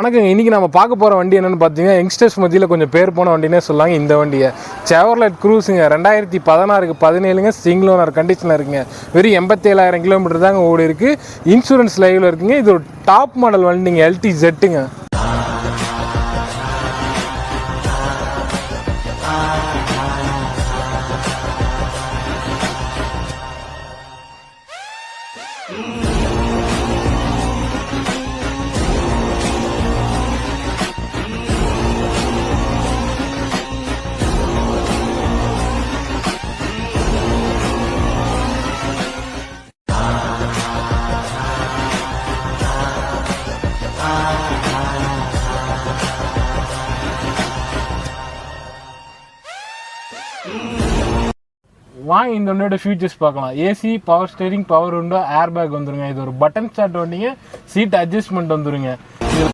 வணக்கங்க. இன்றைக்கி நம்ம பார்க்க போகிற வண்டி என்னென்னு பார்த்தீங்கன்னா யங்ஸ்டர்ஸ் மத்தியில் கொஞ்சம் பேர் போன வண்டினே சொல்லாங்க. இந்த வண்டியை செவர்லெட் க்ரூஸுங்க 2016க்கு 17ங்க சிங்கிள் ஓனர் கண்டிஷனில் இருக்குங்க. வெறும் 87,000 கிலோமீட்டர் தாங்க ஓடி இருக்குது. இன்சூரன்ஸ் லைவில் இருக்குங்க. இது ஒரு டாப் மாடல் வண்டிங்க, LTZங்க. வாங்க இந்த வண்டியோட ஃபியூச்சர்ஸ் பார்க்கலாம். AC, power steering, power window, air bag வந்துருங்க. இது ஒரு பட்டன் ஸ்டார்ட் வண்டிங்க. சீட் அட்ஜஸ்ட்மெண்ட் வந்துருங்க.